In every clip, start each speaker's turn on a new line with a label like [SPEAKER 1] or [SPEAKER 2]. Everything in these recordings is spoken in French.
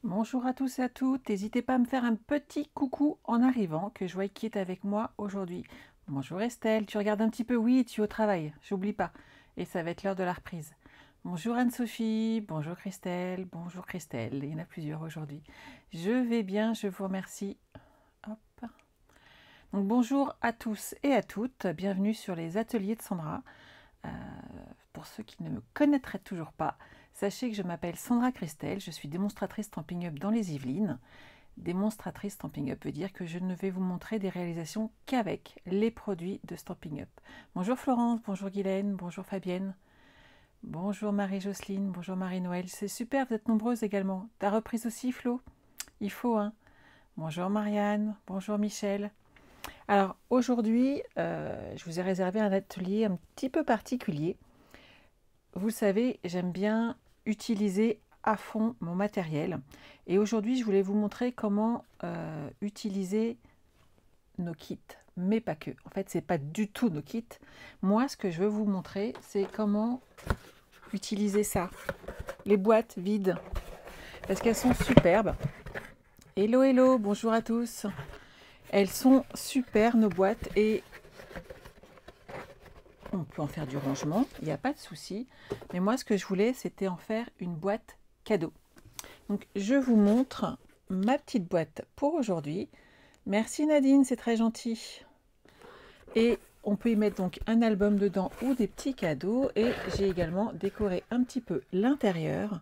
[SPEAKER 1] Bonjour à tous et à toutes, n'hésitez pas à me faire un petit coucou en arrivant, que je vois qui est avec moi aujourd'hui. Bonjour Estelle, tu regardes un petit peu, oui, tu es au travail, j'oublie pas, et ça va être l'heure de la reprise. Bonjour Anne-Sophie, bonjour Christelle, il y en a plusieurs aujourd'hui. Je vais bien, je vous remercie. Hop. Donc bonjour à tous et à toutes, bienvenue sur les ateliers de Sandra. Pour ceux qui ne me connaîtraient toujours pas, sachez que je m'appelle Sandra Christelle, je suis démonstratrice Stampin' Up dans les Yvelines. Démonstratrice Stampin' Up veut dire que je ne vais vous montrer des réalisations qu'avec les produits de Stampin' Up. Bonjour Florence, bonjour Guylaine, bonjour Fabienne, bonjour Marie-Jocelyne, bonjour Marie-Noël. C'est super, vous êtes nombreuses également. T'as reprise aussi Flo? Il faut, hein. Bonjour Marianne, bonjour Michel. Alors aujourd'hui, je vous ai réservé un atelier un petit peu particulier. Vous le savez, j'aime bien utiliser à fond mon matériel. Et aujourd'hui, je voulais vous montrer comment utiliser nos kits, mais pas que. En fait, c'est pas du tout nos kits. Moi, ce que je veux vous montrer, c'est comment utiliser ça. Les boîtes vides, parce qu'elles sont superbes. Hello, hello, bonjour à tous. Elles sont super, nos boîtes, et on peut en faire du rangement, il n'y a pas de souci. Mais moi, ce que je voulais, c'était en faire une boîte cadeau. Donc, je vous montre ma petite boîte pour aujourd'hui. Merci Nadine, c'est très gentil. Et on peut y mettre donc un album dedans ou des petits cadeaux. Et j'ai également décoré un petit peu l'intérieur.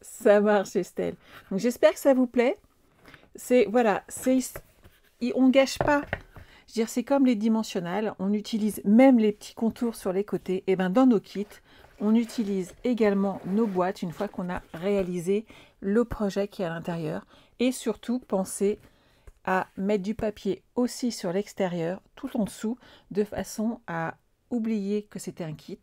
[SPEAKER 1] Ça marche Estelle. Donc j'espère que ça vous plaît. Voilà, on gâche pas. Je veux dire, c'est comme les dimensionnels, on utilise même les petits contours sur les côtés. Et bien dans nos kits, on utilise également nos boîtes une fois qu'on a réalisé le projet qui est à l'intérieur. Et surtout, pensez à mettre du papier aussi sur l'extérieur, tout en dessous, de façon à oublier que c'était un kit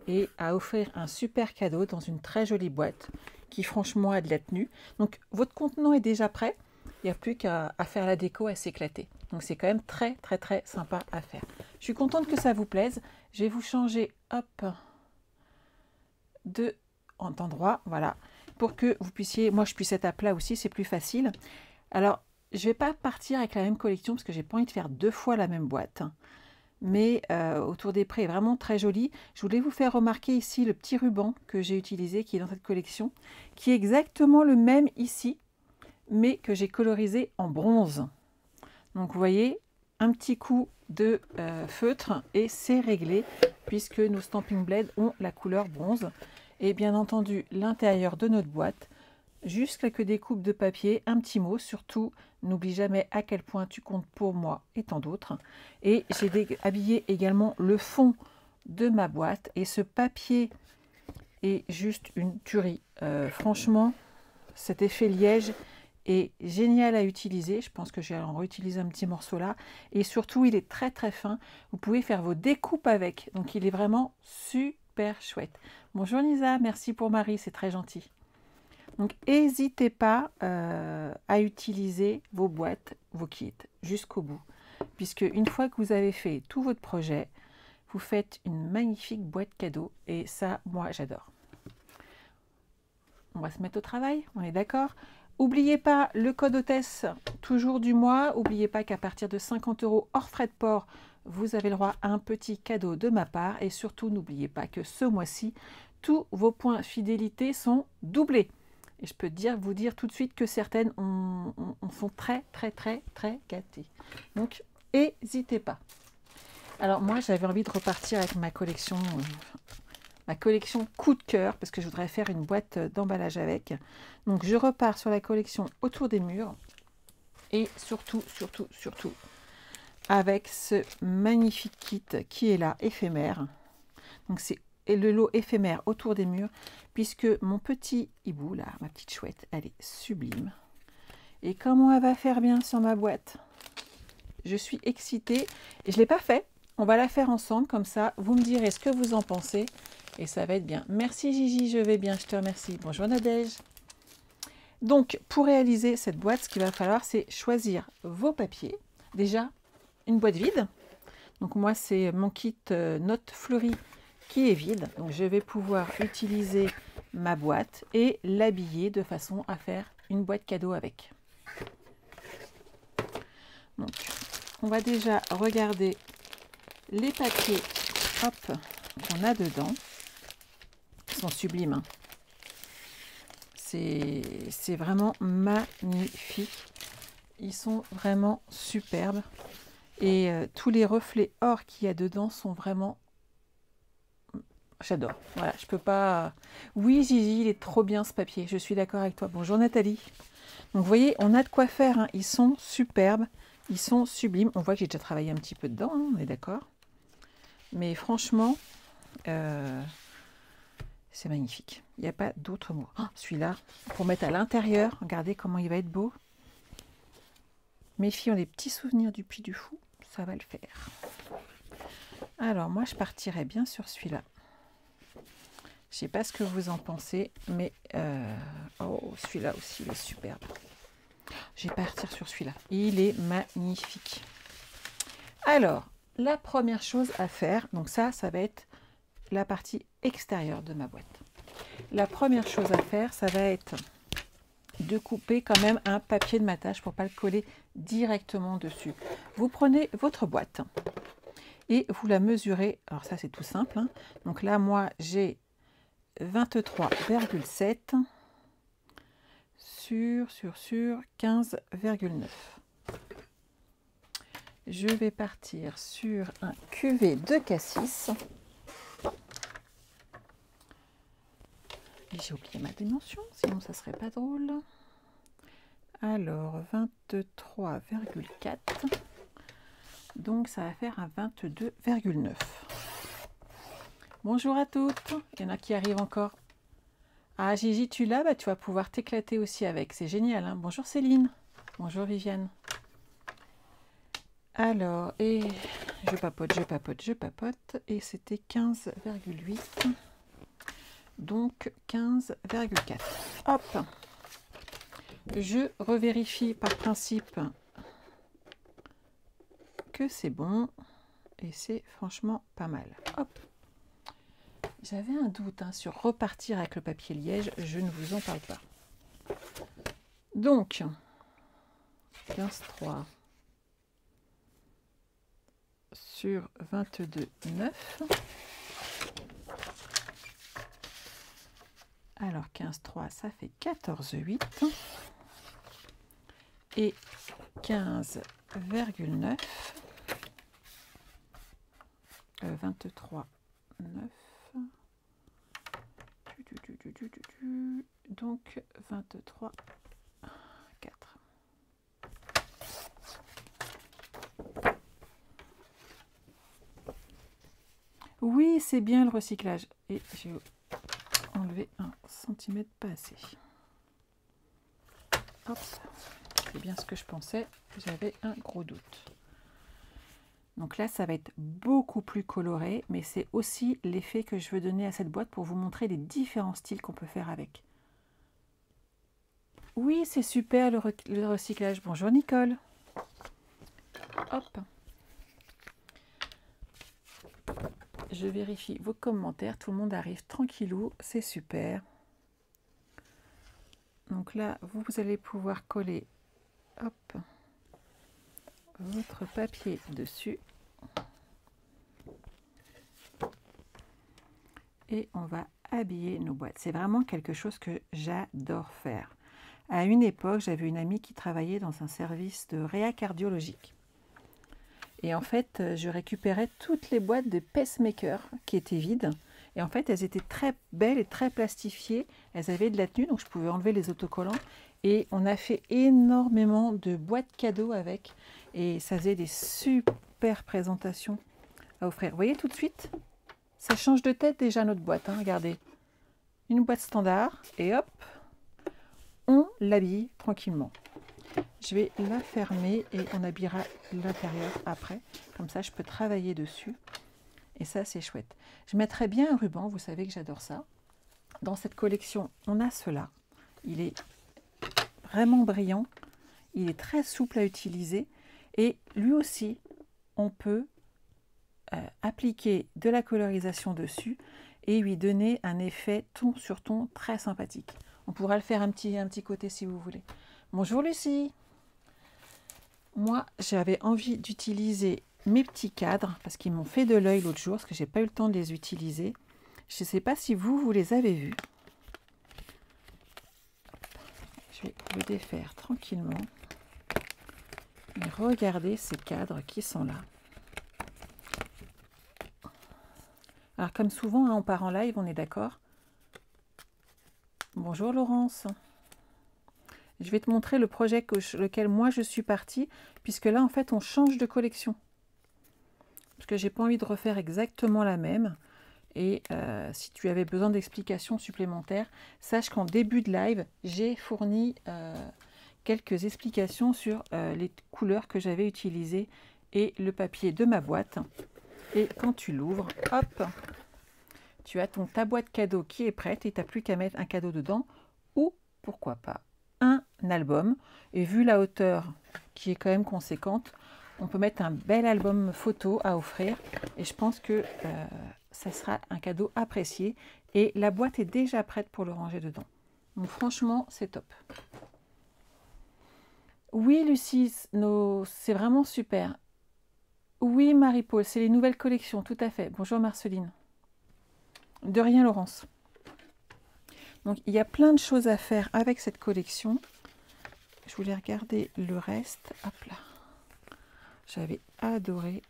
[SPEAKER 1] et à offrir un super cadeau dans une très jolie boîte qui franchement a de la tenue. Donc votre contenant est déjà prêt, il n'y a plus qu'à faire la déco, à s'éclater. Donc c'est quand même très très très sympa à faire. Je suis contente que ça vous plaise. Je vais vous changer hop d'endroit, voilà, pour que vous puissiez, moi je puisse être à plat aussi, c'est plus facile. Alors je ne vais pas partir avec la même collection parce que j'ai pas envie de faire deux fois la même boîte. Mais autour des prés est vraiment très joli. Je voulais vous faire remarquer ici le petit ruban que j'ai utilisé, qui est dans cette collection, qui est exactement le même ici, mais que j'ai colorisé en bronze. Donc vous voyez, un petit coup de feutre et c'est réglé, puisque nos Stampin' Blade ont la couleur bronze. Et bien entendu, l'intérieur de notre boîte, juste quelques découpes de papier, un petit mot, surtout n'oublie jamais à quel point tu comptes pour moi et tant d'autres. Et j'ai habillé également le fond de ma boîte et ce papier est juste une tuerie. Franchement, cet effet liège est génial à utiliser. Je pense que je vais en réutiliser un petit morceau là. Et surtout, il est très très fin. Vous pouvez faire vos découpes avec. Donc, il est vraiment super chouette. Bonjour Lisa, merci pour Marie, c'est très gentil. Donc, n'hésitez pas à utiliser vos boîtes, vos kits jusqu'au bout. Puisque une fois que vous avez fait tout votre projet, vous faites une magnifique boîte cadeau. Et ça, moi, j'adore. On va se mettre au travail, on est d'accord? N'oubliez pas le code hôtesse, toujours du mois. N'oubliez pas qu'à partir de 50 € hors frais de port, vous avez le droit à un petit cadeau de ma part. Et surtout, n'oubliez pas que ce mois-ci, tous vos points fidélité sont doublés. Et je peux vous dire tout de suite que certaines sont très, très, très, très gâtées. Donc, n'hésitez pas. Alors, moi, j'avais envie de repartir avec ma collection coup de cœur, parce que je voudrais faire une boîte d'emballage avec. Donc, je repars sur la collection autour des murs. Et surtout, surtout, surtout, avec ce magnifique kit qui est là, éphémère. Donc, c'est le lot éphémère autour des murs, puisque mon petit hibou, là, ma petite chouette, elle est sublime. Et comment elle va faire bien sur ma boîte? Je suis excitée. Et je ne l'ai pas fait. On va la faire ensemble, comme ça, vous me direz ce que vous en pensez. Et ça va être bien. Merci Gigi, je vais bien, je te remercie. Bonjour Nadège. Donc, pour réaliser cette boîte, ce qu'il va falloir, c'est choisir vos papiers. Déjà, une boîte vide. Donc moi, c'est mon kit Notes Fleuries qui est vide. Donc je vais pouvoir utiliser ma boîte et l'habiller de façon à faire une boîte cadeau avec. Donc on va déjà regarder les papiers qu'on a dedans. Ils sont sublimes, hein. C'est vraiment magnifique. Ils sont vraiment superbes. Et tous les reflets or qu'il y a dedans sont vraiment... J'adore. Voilà, je peux pas... Oui, Gigi, il est trop bien ce papier. Je suis d'accord avec toi. Bonjour Nathalie. Donc vous voyez, on a de quoi faire, hein. Ils sont superbes. Ils sont sublimes. On voit que j'ai déjà travaillé un petit peu dedans, hein, on est d'accord. Mais franchement, c'est magnifique. Il n'y a pas d'autre mot. Oh, celui-là, pour mettre à l'intérieur, regardez comment il va être beau. Mes filles ont des petits souvenirs du Puy du Fou. Ça va le faire. Alors, moi, je partirais bien sur celui-là. Je ne sais pas ce que vous en pensez, mais oh, celui-là aussi, il est superbe. Je vais partir sur celui-là. Il est magnifique. Alors, la première chose à faire, donc ça va être la partie extérieure de ma boîte. La première chose à faire, ça va être de couper quand même un papier de matage pour ne pas le coller directement dessus. Vous prenez votre boîte et vous la mesurez. Alors ça, c'est tout simple, hein. Donc là, moi, j'ai 23,7 sur 15,9. Je vais partir sur un cuvée de cassis. J'ai oublié ma dimension, sinon ça serait pas drôle. Alors, 23,4. Donc, ça va faire un 22,9. Bonjour à toutes. Il y en a qui arrivent encore. Ah, Gigi, tu l'as? Bah, tu vas pouvoir t'éclater aussi avec. C'est génial, hein? Bonjour Céline. Bonjour Viviane. Alors, et je papote. Et c'était 15,8. Donc 15,4. Hop. Je revérifie par principe que c'est bon. Et c'est franchement pas mal. Hop. J'avais un doute, hein, sur repartir avec le papier liège. Je ne vous en parle pas. Donc, 15,3 sur 22,9. Alors 15,3, ça fait 14,8 et 15,9, 23,9, donc 23,4. Oui, c'est bien le recyclage. Et j'ai enlevé 1 cm pas assez. Hop, c'est bien ce que je pensais. J'avais un gros doute. Donc là, ça va être beaucoup plus coloré, mais c'est aussi l'effet que je veux donner à cette boîte pour vous montrer les différents styles qu'on peut faire avec. Oui, c'est super le recyclage. Bonjour Nicole. Hop. Je vérifie vos commentaires. Tout le monde arrive tranquillou. C'est super. Donc là, vous allez pouvoir coller, hop, votre papier dessus. Et on va habiller nos boîtes. C'est vraiment quelque chose que j'adore faire. À une époque, j'avais une amie qui travaillait dans un service de réa cardiologique. Et en fait, je récupérais toutes les boîtes de pacemakers qui étaient vides. Et en fait, elles étaient très belles et très plastifiées. Elles avaient de la tenue, donc je pouvais enlever les autocollants. Et on a fait énormément de boîtes cadeaux avec. Et ça faisait des super présentations à offrir. Vous voyez tout de suite, ça change de tête déjà notre boîte, hein, regardez. Une boîte standard et hop, on l'habille tranquillement. Je vais la fermer et on habillera l'intérieur après. Comme ça, je peux travailler dessus. Et ça, c'est chouette. Je mettrai bien un ruban, vous savez que j'adore ça. Dans cette collection, on a cela. Il est vraiment brillant. Il est très souple à utiliser. Et lui aussi, on peut appliquer de la colorisation dessus et lui donner un effet ton sur ton très sympathique. On pourra le faire un petit côté si vous voulez. Bonjour Lucie. Moi, j'avais envie d'utiliser mes petits cadres parce qu'ils m'ont fait de l'œil l'autre jour parce que j'ai pas eu le temps de les utiliser. Je ne sais pas si vous les avez vus. Je vais le défaire tranquillement. Et regardez ces cadres qui sont là. Alors comme souvent, hein, on part en live, on est d'accord. Bonjour Laurence. Je vais te montrer le projet lequel moi je suis partie, puisque là en fait on change de collection. Parce que j'ai pas envie de refaire exactement la même. Et si tu avais besoin d'explications supplémentaires, sache qu'en début de live, j'ai fourni quelques explications sur les couleurs que j'avais utilisées et le papier de ma boîte. Et quand tu l'ouvres, hop, tu as ta boîte cadeau qui est prête et tu n'as plus qu'à mettre un cadeau dedans ou pourquoi pas un album. Et vu la hauteur qui est quand même conséquente, on peut mettre un bel album photo à offrir et je pense que ça sera un cadeau apprécié et la boîte est déjà prête pour le ranger dedans. Donc franchement, c'est top. Oui, Lucie, c'est vraiment super. Oui, Marie-Paul, c'est les nouvelles collections, tout à fait. Bonjour Marceline. De rien, Laurence. Donc, il y a plein de choses à faire avec cette collection. Je voulais regarder le reste. Hop là. J'avais adoré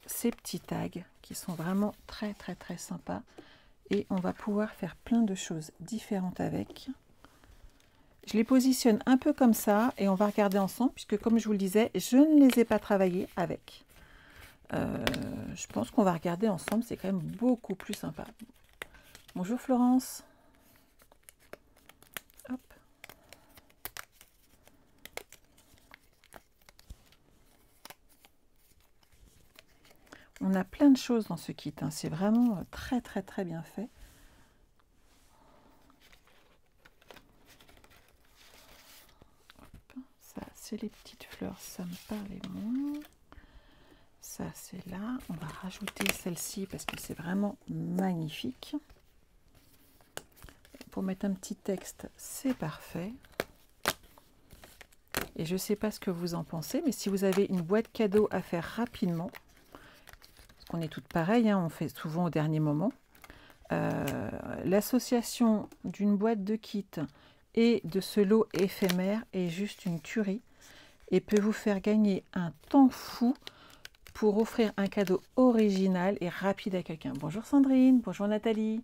[SPEAKER 1] ces petits tags qui sont vraiment très sympas. Et on va pouvoir faire plein de choses différentes avec. Je les positionne un peu comme ça et on va regarder ensemble puisque comme je vous le disais, je ne les ai pas travaillés avec. Je pense qu'on va regarder ensemble, c'est quand même beaucoup plus sympa. Bonjour Florence. Hop. On a plein de choses dans ce kit, hein. C'est vraiment très bien fait. Hop. Ça, c'est les petites fleurs, ça me parlait moins. Ça, c'est là. On va rajouter celle-ci parce que c'est vraiment magnifique. Pour mettre un petit texte, c'est parfait. Et je ne sais pas ce que vous en pensez, mais si vous avez une boîte cadeau à faire rapidement, parce qu'on est toutes pareilles, hein, on fait souvent au dernier moment, l'association d'une boîte de kit et de ce lot éphémère est juste une tuerie et peut vous faire gagner un temps fou pour offrir un cadeau original et rapide à quelqu'un. Bonjour Sandrine, bonjour Nathalie.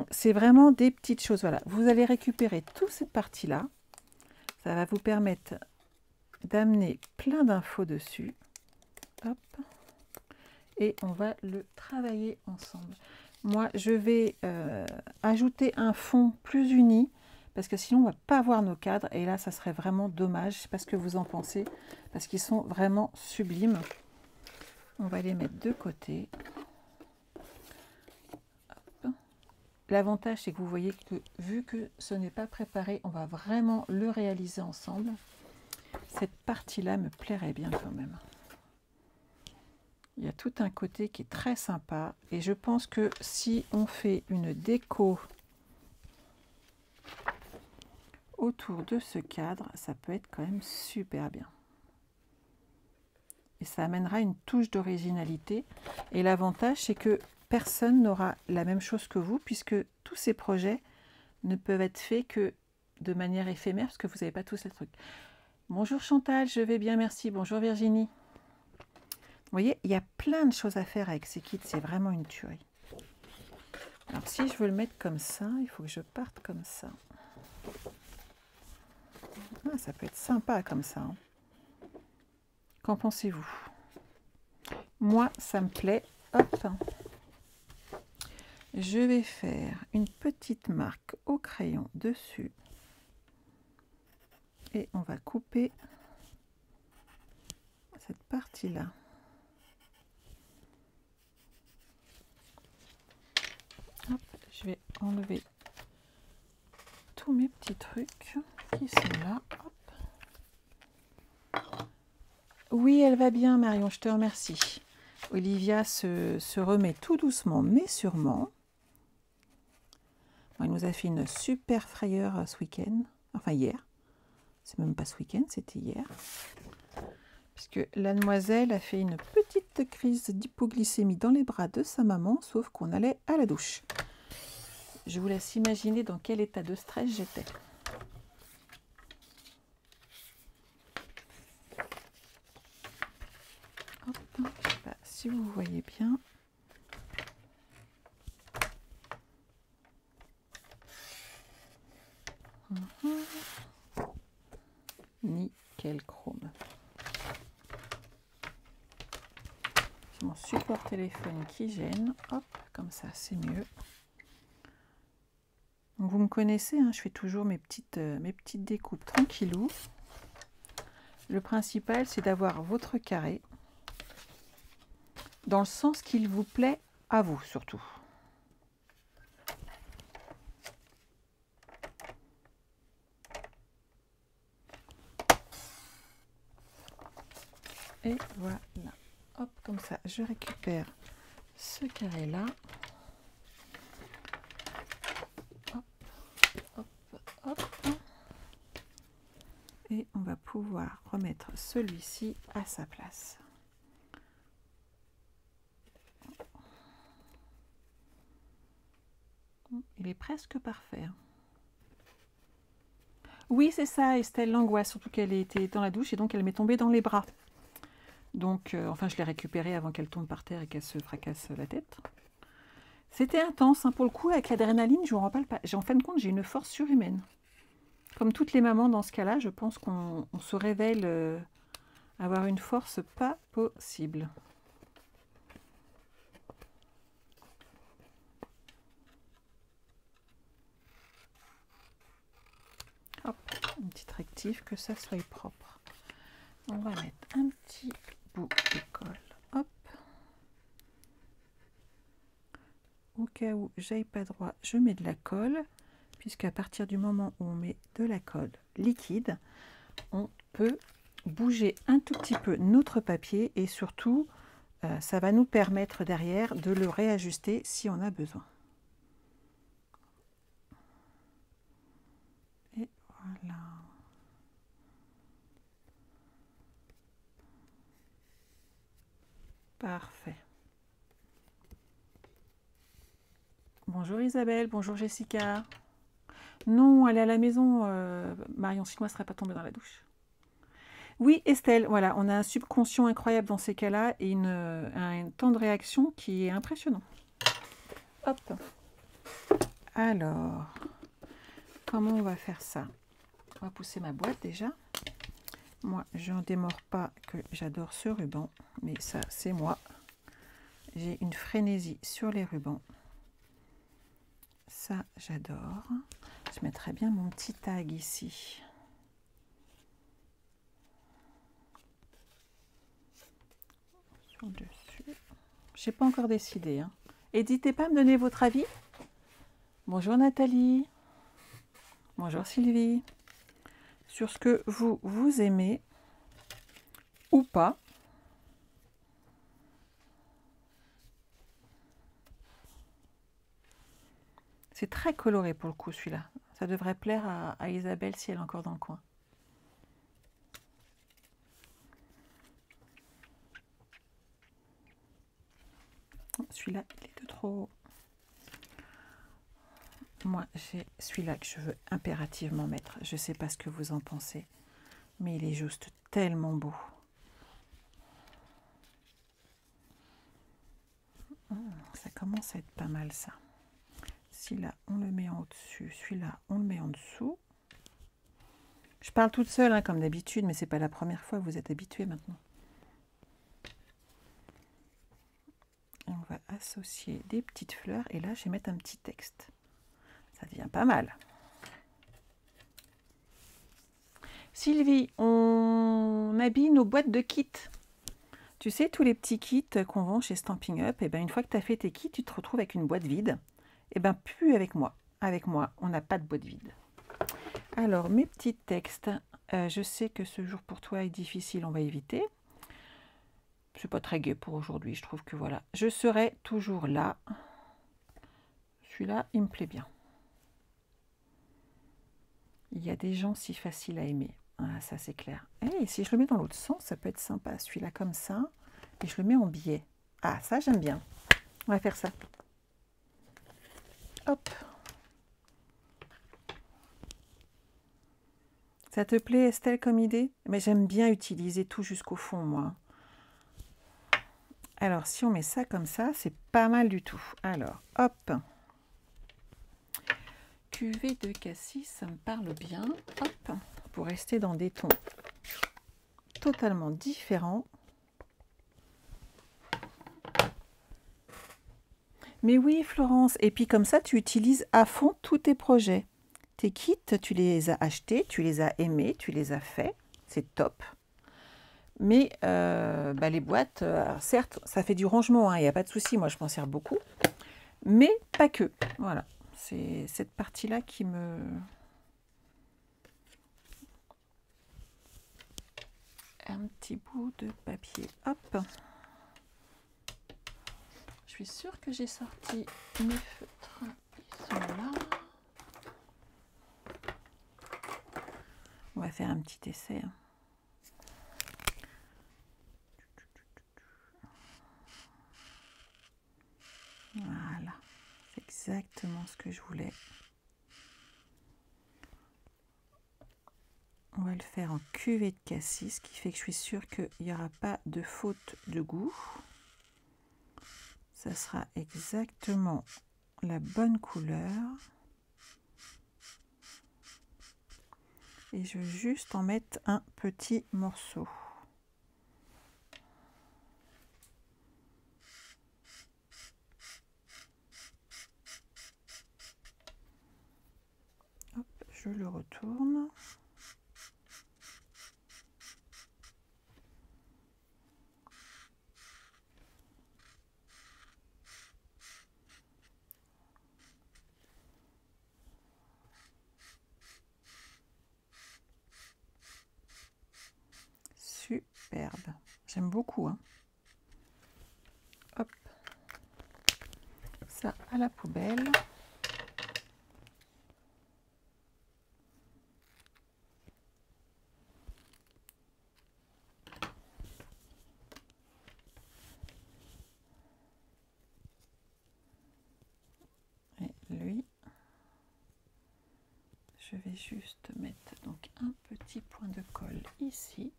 [SPEAKER 1] C'est vraiment des petites choses. Voilà, vous allez récupérer toute cette partie-là. Ça va vous permettre d'amener plein d'infos dessus. Hop. Et on va le travailler ensemble. Moi, je vais ajouter un fond plus uni parce que sinon, on ne va pas voir nos cadres. Et là, ça serait vraiment dommage. Je ne sais pas ce que vous en pensez parce qu'ils sont vraiment sublimes. On va les mettre de côté. L'avantage, c'est que vous voyez que vu que ce n'est pas préparé, on va vraiment le réaliser ensemble. Cette partie-là me plairait bien quand même. Il y a tout un côté qui est très sympa. Et je pense que si on fait une déco autour de ce cadre, ça peut être quand même super bien. Et ça amènera une touche d'originalité. Et l'avantage, c'est que personne n'aura la même chose que vous, puisque tous ces projets ne peuvent être faits que de manière éphémère, parce que vous n'avez pas tous les trucs. Bonjour Chantal, je vais bien, merci. Bonjour Virginie. Vous voyez, il y a plein de choses à faire avec ces kits, c'est vraiment une tuerie. Alors si je veux le mettre comme ça, il faut que je parte comme ça. Ah, ça peut être sympa comme ça. Hein. Qu'en pensez-vous? Moi, ça me plaît. Hop. Je vais faire une petite marque au crayon dessus. Et on va couper cette partie-là. Je vais enlever tous mes petits trucs qui sont là. Hop. Oui, elle va bien, Marion, je te remercie. Olivia se remet tout doucement, mais sûrement. Bon, elle nous a fait une super frayeur ce week-end, enfin hier. C'est même pas ce week-end, c'était hier. Puisque la demoiselle a fait une petite crise d'hypoglycémie dans les bras de sa maman, sauf qu'on allait à la douche. Je vous laisse imaginer dans quel état de stress j'étais. Hop, je ne sais pas si vous voyez bien. Nickel chrome. J'ai mon support téléphone qui gêne. Hop, comme ça c'est mieux. Donc vous me connaissez, hein, je fais toujours mes petites découpes tranquillou. Le principal, c'est d'avoir votre carré dans le sens qu'il vous plaît à vous surtout. Et voilà. Hop, comme ça, je récupère ce carré-là. Hop, hop, hop. Et on va pouvoir remettre celui-ci à sa place. Il est presque parfait. Oui, c'est ça, Estelle, l'angoisse, surtout qu'elle était dans la douche et donc elle m'est tombée dans les bras. Donc, enfin, je l'ai récupérée avant qu'elle tombe par terre et qu'elle se fracasse la tête. C'était intense, hein, pour le coup, avec l'adrénaline, je ne vous rappelle pas. En fin de compte, j'ai une force surhumaine. Comme toutes les mamans dans ce cas-là, je pense qu'on se révèle avoir une force pas possible. Hop, une petite rectif, que ça soit propre. On va mettre un petit bout de colle. Hop. Au cas où j'aille pas droit, je mets de la colle, puisqu'à partir du moment où on met de la colle liquide, on peut bouger un tout petit peu notre papier et surtout, ça va nous permettre derrière de le réajuster si on a besoin. Et voilà. Parfait. Bonjour Isabelle, bonjour Jessica. Non, elle est à la maison, Marion, sinon elle ne serait pas tombée dans la douche. Oui, Estelle, voilà, on a un subconscient incroyable dans ces cas-là et un temps de réaction qui est impressionnant. Hop. Alors, comment on va faire ça? On va pousser ma boîte déjà. Moi, je n'en démords pas que j'adore ce ruban, mais ça, c'est moi. J'ai une frénésie sur les rubans. Ça, j'adore. Je mettrai bien mon petit tag ici. Sur le dessus. Je n'ai pas encore décidé. Hein. N'hésitez pas à me donner votre avis. Bonjour Nathalie. Bonjour Sylvie. Sur ce que vous aimez ou pas. C'est très coloré pour le coup celui-là. Ça devrait plaire à Isabelle si elle est encore dans le coin. Celui-là, il est de trop. Moi, j'ai celui-là que je veux impérativement mettre. Je ne sais pas ce que vous en pensez, mais il est juste tellement beau. Ça commence à être pas mal ça. Celui-là, on le met en dessus. Celui-là, on le met en dessous. Je parle toute seule, hein, comme d'habitude, mais c'est pas la première fois, vous êtes habitués maintenant. Et on va associer des petites fleurs. Et là, je vais mettre un petit texte. Ça devient pas mal. Sylvie, on habille nos boîtes de kits. Tu sais, tous les petits kits qu'on vend chez Stampin' Up, et ben, une fois que tu as fait tes kits, tu te retrouves avec une boîte vide. Et bien, plus avec moi. Avec moi, on n'a pas de boîte vide. Alors, mes petits textes. Je sais que ce jour pour toi est difficile, on va éviter. c'est pas très gai pour aujourd'hui. Je trouve que voilà, je serai toujours là. Celui-là, il me plaît bien. Il y a des gens si faciles à aimer. Ah, ça, c'est clair. Et si je le mets dans l'autre sens, ça peut être sympa. Celui-là comme ça. Et je le mets en biais. Ah, ça, j'aime bien. On va faire ça. Hop. Ça te plaît, Estelle, comme idée? Mais j'aime bien utiliser tout jusqu'au fond, moi. Alors, si on met ça comme ça, c'est pas mal du tout. Alors, hop. Cuvée de cassis, ça me parle bien. Hop. Pour rester dans des tons totalement différents. Mais oui, Florence. Et puis comme ça, tu utilises à fond tous tes projets. Tes kits, tu les as achetés, tu les as aimés, tu les as faits. C'est top. Mais les boîtes, certes, ça fait du rangement, il n'y a pas de souci. Moi, je m'en sers beaucoup. Mais pas que. Voilà. C'est cette partie-là qui me... Un petit bout de papier. Hop. Je suis sûre que j'ai sorti mes feutres. Ils sont là. On va faire un petit essai. Voilà. C'est exactement ce que je voulais. On va le faire en cuvée de cassis, ce qui fait que je suis sûre qu'il n'y aura pas de faute de goût. Ça sera exactement la bonne couleur. Et je veux juste en mettre un petit morceau. Hop, je le retourne. Superbe. J'aime beaucoup. Hein. Hop. Ça à la poubelle. Et lui, je vais juste mettre donc un petit point de colle ici.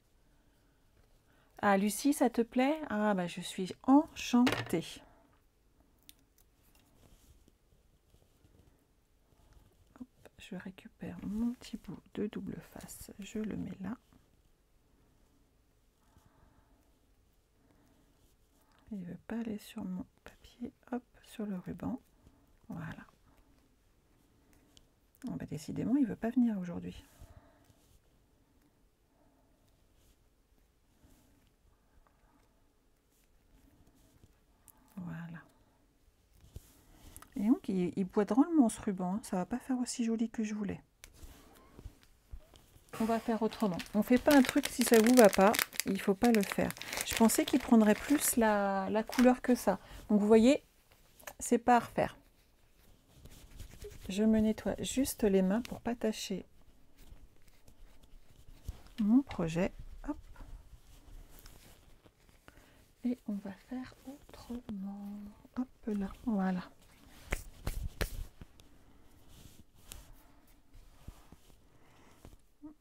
[SPEAKER 1] Ah, Lucie, ça te plaît? Ah, bah, je suis enchantée. Hop, je récupère mon petit bout de double face. Je le mets là. Il ne veut pas aller sur mon papier. Hop, sur le ruban. Voilà. Bon, bah, décidément, il ne veut pas venir aujourd'hui. Voilà. Et donc, il boit drôlement ce ruban. Hein. Ça va pas faire aussi joli que je voulais. On va faire autrement. On ne fait pas un truc si ça vous va pas. Il ne faut pas le faire. Je pensais qu'il prendrait plus la couleur que ça. Donc, vous voyez, c'est pas à refaire. Je me nettoie juste les mains pour pas tacher mon projet. Hop. Et on va faire autrement. Hop là, voilà.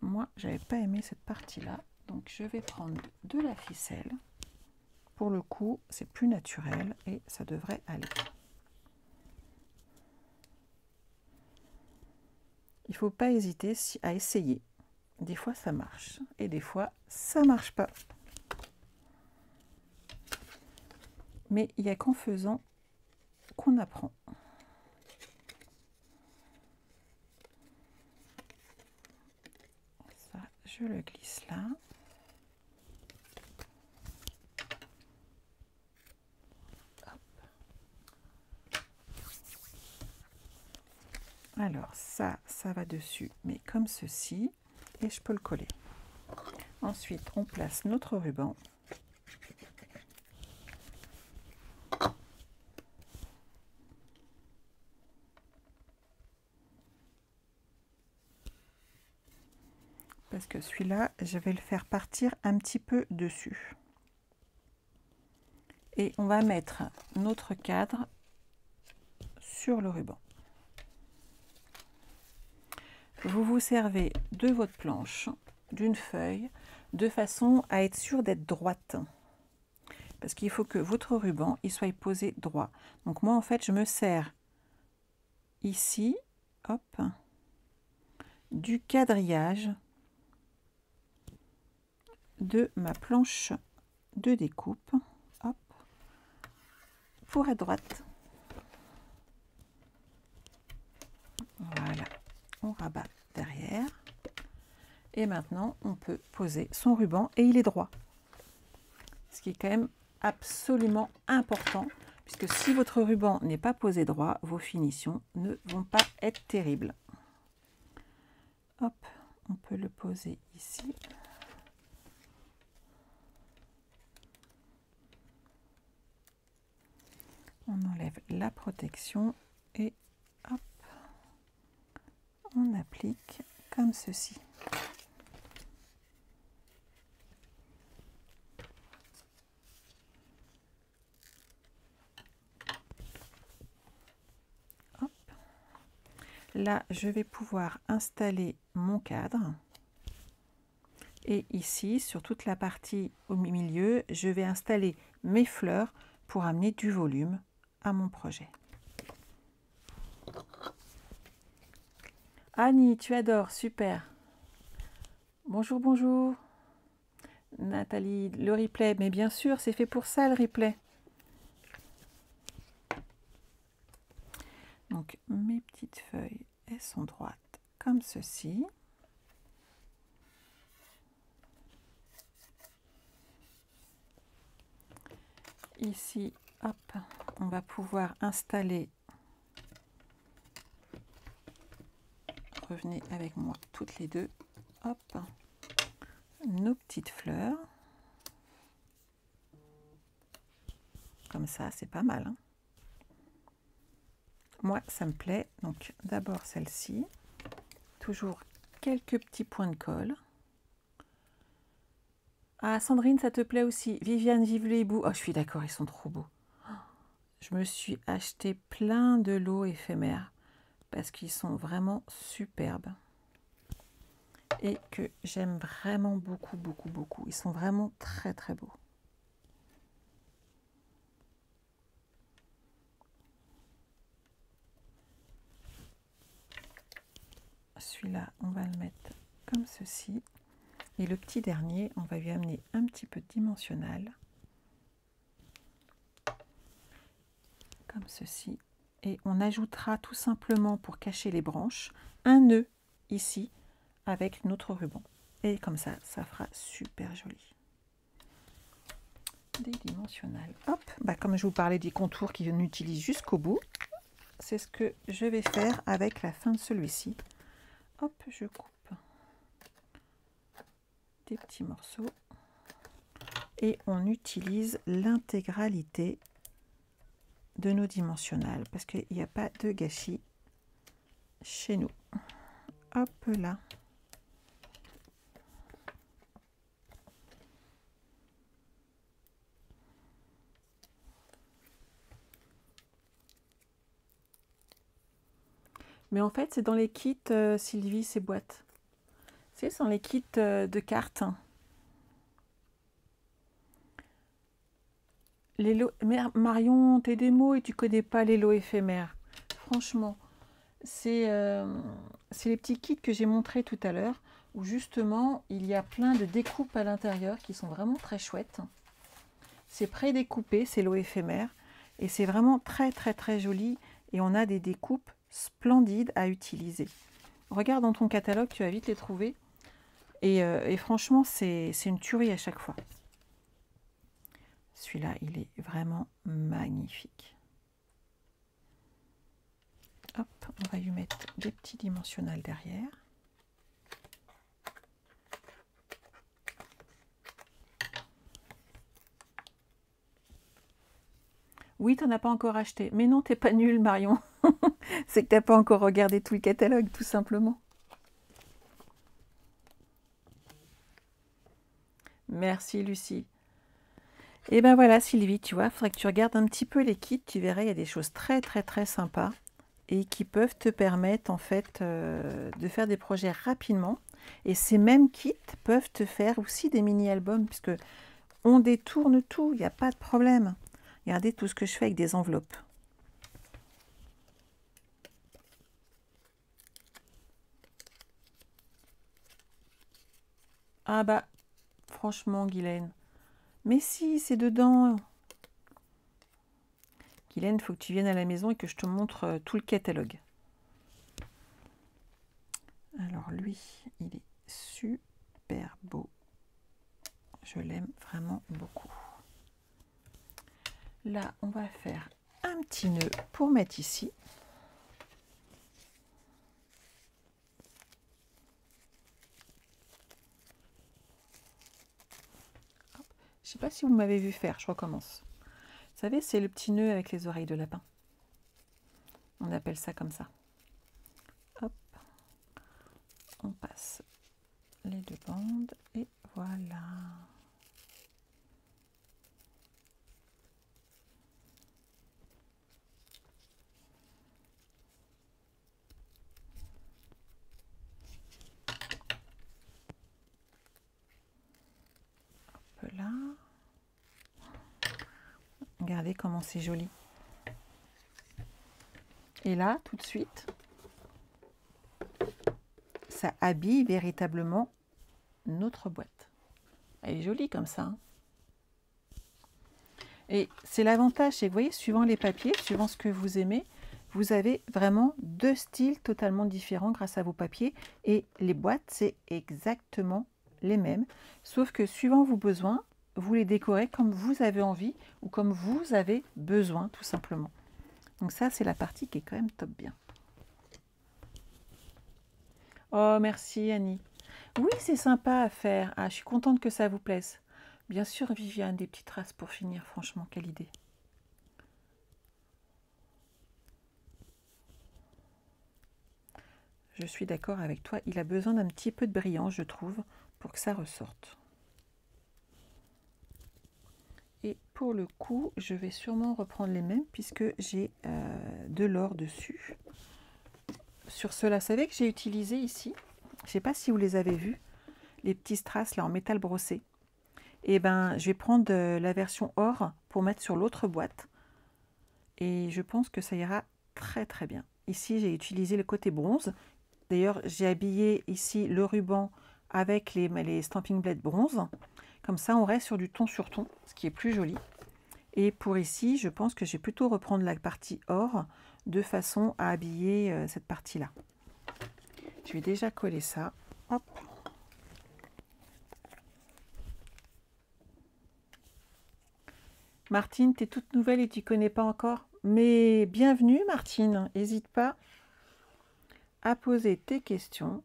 [SPEAKER 1] Moi, j'avais pas aimé cette partie-là, donc je vais prendre de la ficelle. Pour le coup, c'est plus naturel et ça devrait aller. Il ne faut pas hésiter à essayer. Des fois, ça marche et des fois, ça marche pas. Mais il n'y a qu'en faisant qu'on apprend. Ça, je le glisse là. Alors ça va dessus, mais comme ceci, et je peux le coller. Ensuite, on place notre ruban. parce que celui-là, je vais le faire partir un petit peu dessus. Et on va mettre notre cadre sur le ruban. Vous vous servez de votre planche, d'une feuille, de façon à être sûr d'être droite. Parce qu'il faut que votre ruban il soit posé droit. Donc moi, en fait, je me sers ici, hop, du quadrillage de ma planche de découpe, hop, pour être droite. Voilà, on rabat derrière. Et maintenant, on peut poser son ruban et il est droit. Ce qui est quand même absolument important, puisque si votre ruban n'est pas posé droit, vos finitions ne vont pas être terribles. Hop, on peut le poser ici. On enlève la protection et hop, on applique comme ceci. Hop. Là, je vais pouvoir installer mon cadre. Et ici, sur toute la partie au milieu, je vais installer mes fleurs pour amener du volume à mon projet. Annie, tu adores, super. Bonjour, bonjour. Nathalie, le replay, mais bien sûr, c'est fait pour ça le replay. Donc, mes petites feuilles, elles sont droites comme ceci. Ici, hop, on va pouvoir installer, revenez avec moi toutes les deux, hop, nos petites fleurs. Comme ça, c'est pas mal, hein. Moi, ça me plaît. Donc, d'abord celle-ci. Toujours quelques petits points de colle. Ah, Sandrine, ça te plaît aussi. Viviane, vive les hiboux. Oh, je suis d'accord, ils sont trop beaux. Je me suis acheté plein de lots éphémères parce qu'ils sont vraiment superbes. Et que j'aime vraiment beaucoup, beaucoup, beaucoup. Ils sont vraiment très, très beaux. Celui-là, on va le mettre comme ceci. Et le petit dernier, on va lui amener un petit peu de dimensionnel. Comme ceci. Et on ajoutera tout simplement, pour cacher les branches, un nœud ici avec notre ruban. Et comme ça, ça fera super joli. Des dimensionnels. Hop, bah comme je vous parlais des contours qu'on utilise jusqu'au bout, c'est ce que je vais faire avec la fin de celui-ci. Hop, je coupe des petits morceaux et on utilise l'intégralité de nos dimensionnels parce qu'il n'y a pas de gâchis chez nous. Hop là. Mais en fait, c'est dans les kits, Sylvie, ces boîtes. C'est dans les kits de cartes. Les lots... Mais Marion, t'es des mots et tu connais pas les lots éphémères. Franchement, c'est les petits kits que j'ai montrés tout à l'heure, où justement, il y a plein de découpes à l'intérieur qui sont vraiment très chouettes. C'est pré-découpé, c'est lots éphémères. Et c'est vraiment très, très, très joli. Et on a des découpes splendides à utiliser. Regarde dans ton catalogue, tu vas vite les trouver. Et franchement, c'est une tuerie à chaque fois. Celui-là, il est vraiment magnifique. Hop, on va lui mettre des petits dimensionnels derrière. Oui, tu n'en as pas encore acheté. Mais non, t'es pas nul, Marion. C'est que tu n'as pas encore regardé tout le catalogue, tout simplement. Merci Lucie. Et ben voilà Sylvie, tu vois, il faudrait que tu regardes un petit peu les kits, tu verras, il y a des choses très très très sympas et qui peuvent te permettre en fait de faire des projets rapidement. Et ces mêmes kits peuvent te faire aussi des mini-albums puisque on détourne tout, il n'y a pas de problème. Regardez tout ce que je fais avec des enveloppes. Ah bah, franchement Guylaine, mais si, c'est dedans. Guylaine, il faut que tu viennes à la maison et que je te montre tout le catalogue. Alors lui, il est super beau. Je l'aime vraiment beaucoup. Là, on va faire un petit nœud pour mettre ici. Hop. Je ne sais pas si vous m'avez vu faire, je recommence. Vous savez, c'est le petit nœud avec les oreilles de lapin. On appelle ça comme ça. Hop. On passe les deux bandes et voilà. Hop là. Regardez comment c'est joli. Et là, tout de suite, ça habille véritablement notre boîte. Elle est jolie comme ça. Hein. Et c'est l'avantage, c'est que vous voyez, suivant les papiers, suivant ce que vous aimez, vous avez vraiment deux styles totalement différents grâce à vos papiers. Et les boîtes, c'est exactement les mêmes. Sauf que suivant vos besoins, vous les décorez comme vous avez envie ou comme vous avez besoin, tout simplement. Donc ça, c'est la partie qui est quand même top bien. Oh, merci Annie. Oui, c'est sympa à faire. Ah, je suis contente que ça vous plaise. Bien sûr, Viviane, des petites traces pour finir. Franchement, quelle idée. Je suis d'accord avec toi. Il a besoin d'un petit peu de brillant, je trouve, pour que ça ressorte. Et pour le coup, je vais sûrement reprendre les mêmes puisque j'ai de l'or dessus. Sur ceux-là, vous savez que j'ai utilisé ici, je ne sais pas si vous les avez vus, les petits strass là en métal brossé. Et ben, je vais prendre la version or pour mettre sur l'autre boîte. Et je pense que ça ira très très bien. Ici, j'ai utilisé le côté bronze. D'ailleurs, j'ai habillé ici le ruban avec les Stampin' Blade bronze. Comme ça, on reste sur du ton sur ton, ce qui est plus joli. Et pour ici, je pense que je vais plutôt reprendre la partie or de façon à habiller cette partie-là. Je vais déjà coller ça. Hop. Martine, tu es toute nouvelle et tu ne connais pas encore. Mais bienvenue Martine, n'hésite pas à poser tes questions,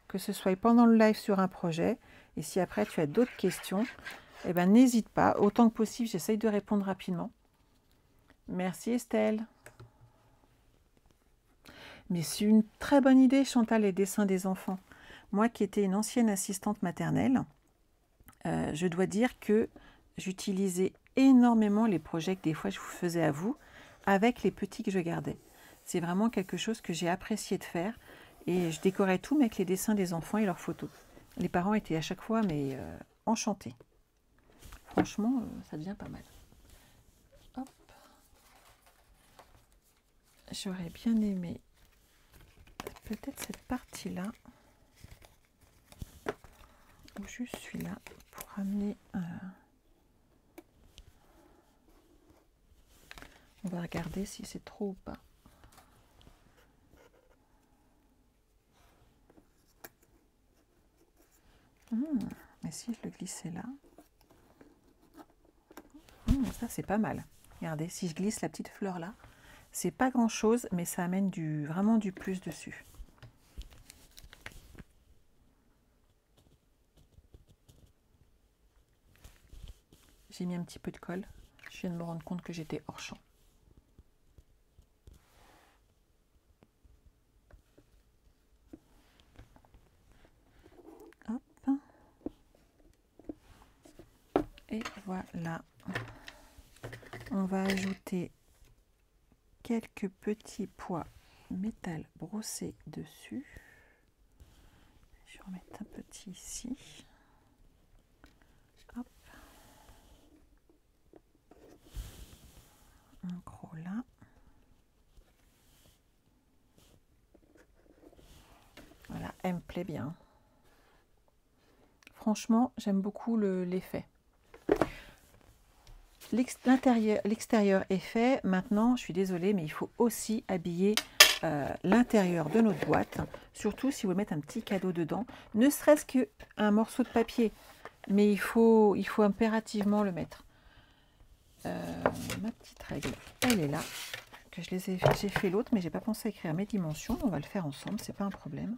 [SPEAKER 1] que ce soit pendant le live sur un projet. Et si après tu as d'autres questions, eh ben, n'hésite pas. Autant que possible, j'essaye de répondre rapidement. Merci Estelle. Mais c'est une très bonne idée, Chantal, les dessins des enfants. Moi qui étais une ancienne assistante maternelle, je dois dire que j'utilisais énormément les projets que des fois je vous faisais à vous, avec les petits que je gardais. C'est vraiment quelque chose que j'ai apprécié de faire. Et je décorais tout avec les dessins des enfants et leurs photos. Les parents étaient à chaque fois mais enchantés. Franchement, ça devient pas mal. Hop. J'aurais bien aimé peut-être cette partie-là, ou juste celui-là, pour amener... On va regarder si c'est trop ou pas. Mais si je le glissais là... ça c'est pas mal. Regardez, si je glisse la petite fleur là, c'est pas grand chose, mais ça amène vraiment du plus dessus. J'ai mis un petit peu de colle. Je viens de me rendre compte que j'étais hors champ. Hop. Et voilà. On va ajouter quelques petits pois métal brossés dessus. Je vais en mettre un petit ici. Hop. Un gros là. Voilà, elle me plaît bien. Franchement, j'aime beaucoup l'effet. L'extérieur est fait. Maintenant, je suis désolée, mais il faut aussi habiller l'intérieur de notre boîte. Surtout si vous voulez mettre un petit cadeau dedans. Ne serait-ce qu'un morceau de papier. Mais il faut impérativement le mettre. Ma petite règle, elle est là. Que j'ai fait l'autre, mais j'ai pas pensé à écrire mes dimensions. On va le faire ensemble, c'est pas un problème.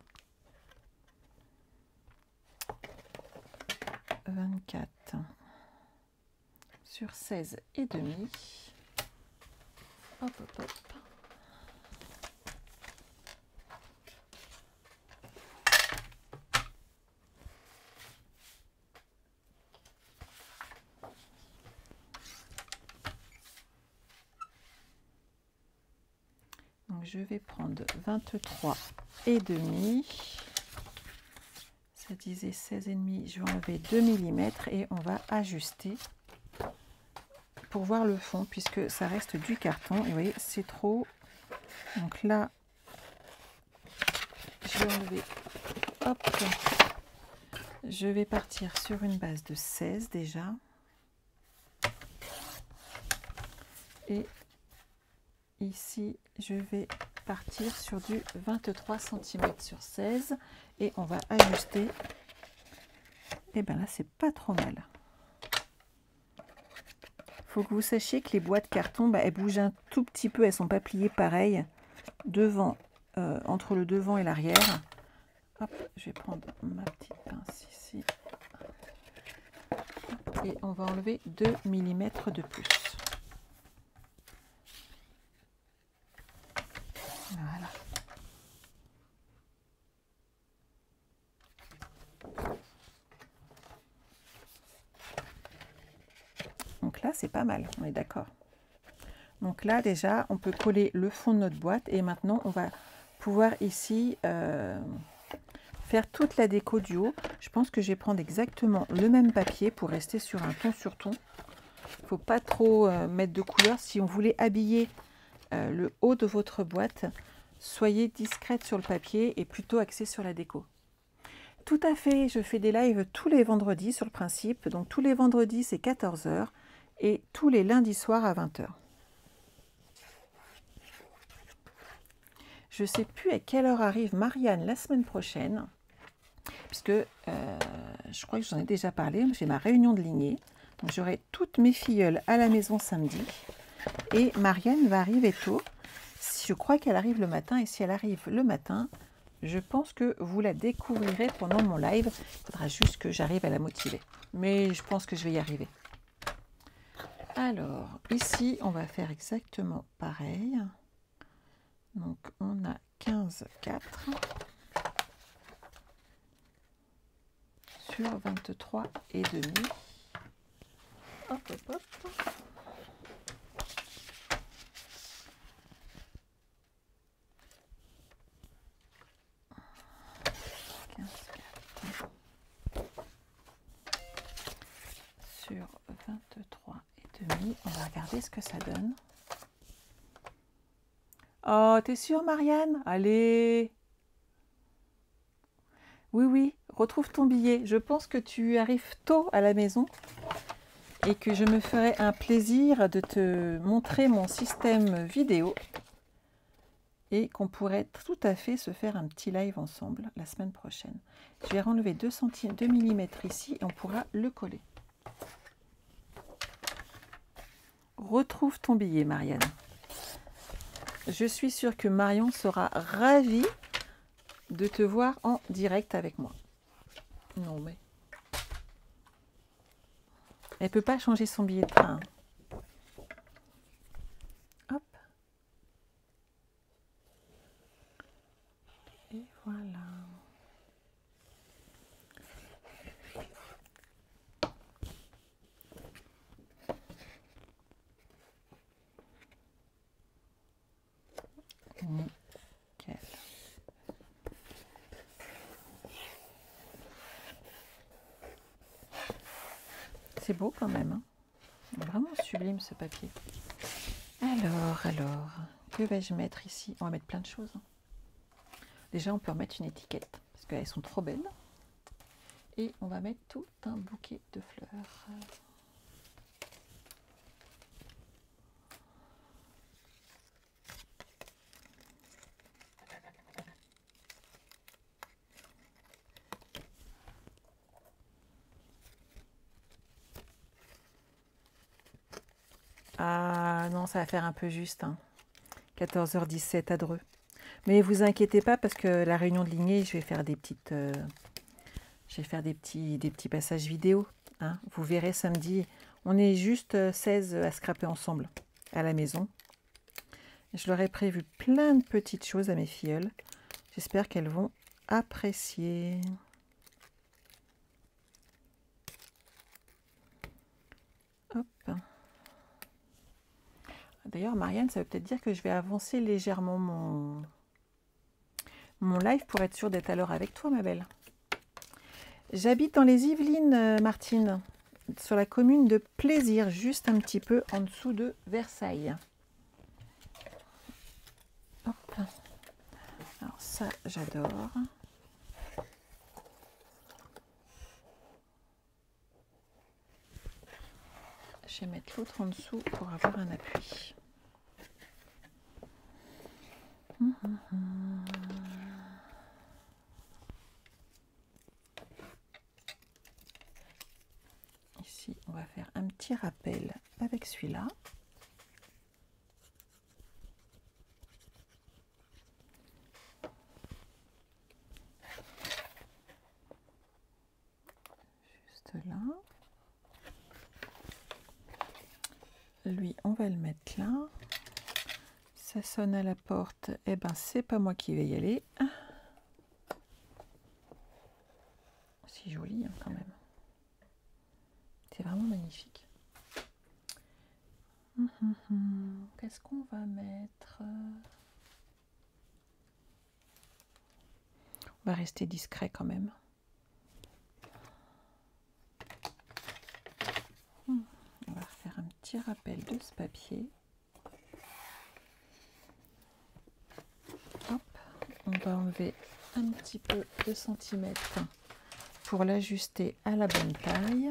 [SPEAKER 1] 24 sur 16 et demi. Hop, hop, hop. Donc je vais prendre 23 et demi. Ça disait 16 et demi. Je vais enlever 2 mm et on va ajuster pour voir le fond puisque ça reste du carton. Et vous voyez, c'est trop. Donc là, je vais enlever. Hop. Je vais partir sur une base de 16 déjà. Et ici, je vais partir sur du 23 cm sur 16 et on va ajuster. Et bien là, c'est pas trop mal. Faut que vous sachiez que les boîtes carton, elles bougent un tout petit peu, elles sont pas pliées pareil devant, entre le devant et l'arrière. Hop, je vais prendre ma petite pince ici et on va enlever 2 mm de plus. Voilà. Donc là, c'est pas mal, on est d'accord. Donc là, déjà, on peut coller le fond de notre boîte et maintenant, on va pouvoir ici faire toute la déco du haut. Je pense que je vais prendre exactement le même papier pour rester sur un ton sur ton. Il ne faut pas trop mettre de couleur. Si on voulait habiller le haut de votre boîte, soyez discrète sur le papier et plutôt axée sur la déco. Tout à fait, je fais des lives tous les vendredis sur le principe. Donc tous les vendredis, c'est 14 h et tous les lundis soirs à 20 h. Je ne sais plus à quelle heure arrive Marianne la semaine prochaine, puisque je crois que j'en ai déjà parlé, j'ai ma réunion de lignée. Donc j'aurai toutes mes filleules à la maison samedi. Et Marianne va arriver tôt. Je crois qu'elle arrive le matin. Et si elle arrive le matin, je pense que vous la découvrirez pendant mon live. Il faudra juste que j'arrive à la motiver. Mais je pense que je vais y arriver. Alors, ici, on va faire exactement pareil. Donc, on a 15,4 sur 23 et demi. Hop, hop, hop. Sur 23 et demi. On va regarder ce que ça donne. Oh, t'es sûre, Marianne? Allez! Oui, oui, retrouve ton billet. Je pense que tu arrives tôt à la maison et que je me ferai un plaisir de te montrer mon système vidéo et qu'on pourrait tout à fait se faire un petit live ensemble la semaine prochaine. Je vais enlever 2 mm ici et on pourra le coller. Retrouve ton billet, Marianne. Je suis sûre que Marion sera ravie de te voir en direct avec moi. Non, mais... Elle ne peut pas changer son billet de train. Hop. Et voilà. C'est beau quand même, hein. Vraiment sublime ce papier. Alors, que vais-je mettre ici? On va mettre plein de choses. Déjà, on peut remettre une étiquette, parce qu'elles sont trop belles. Et on va mettre tout un bouquet de fleurs. Ah non, ça va faire un peu juste, hein. 14h17 à Dreux. Mais vous inquiétez pas, parce que la réunion de lignée, je vais faire des petites... je vais faire des petits passages vidéo, hein. Vous verrez samedi, on est juste 16 à scraper ensemble à la maison. Je leur ai prévu plein de petites choses à mes filleules. J'espère qu'elles vont apprécier. Hop. D'ailleurs, Marianne, ça veut peut-être dire que je vais avancer légèrement mon live pour être sûre d'être à l'heure avec toi, ma belle. J'habite dans les Yvelines, Martine, sur la commune de Plaisir, juste un petit peu en dessous de Versailles. Hop. Alors ça, j'adore. Je vais mettre l'autre en dessous pour avoir un appui. Ici, on va faire un petit rappel avec celui-là. Juste là. Lui, on va le mettre là. Ça sonne à la porte. Eh ben, c'est pas moi qui vais y aller. C'est joli, hein, quand même. C'est vraiment magnifique. Qu'est-ce qu'on va mettre? On va rester discret quand même. On va faire un petit rappel de ce papier. Hop, on va enlever un petit peu de centimètres pour l'ajuster à la bonne taille.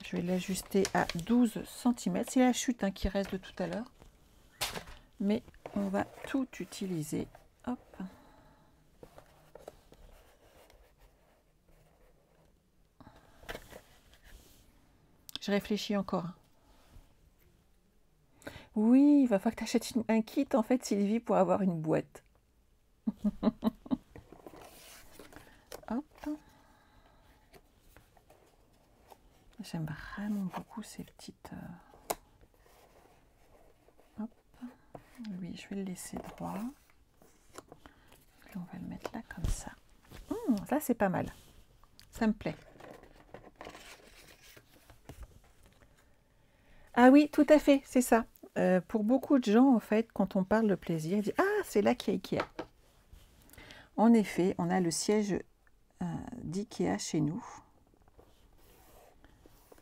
[SPEAKER 1] Je vais l'ajuster à 12 cm. C'est la chute, hein, qui reste de tout à l'heure. Mais on va tout utiliser. Hop. Je réfléchis encore. Oui, il va falloir que tu achètes un kit, en fait, Sylvie, pour avoir une boîte. Hop. J'aime vraiment beaucoup ces petites... Hop. Lui, je vais le laisser droit. Puis on va le mettre là, comme ça. Là, c'est pas mal. Ça me plaît. Ah oui, tout à fait, c'est ça. Pour beaucoup de gens, en fait, quand on parle de plaisir, ils disent « Ah, c'est là qu'il y a Ikea ». En effet, on a le siège d'Ikea chez nous.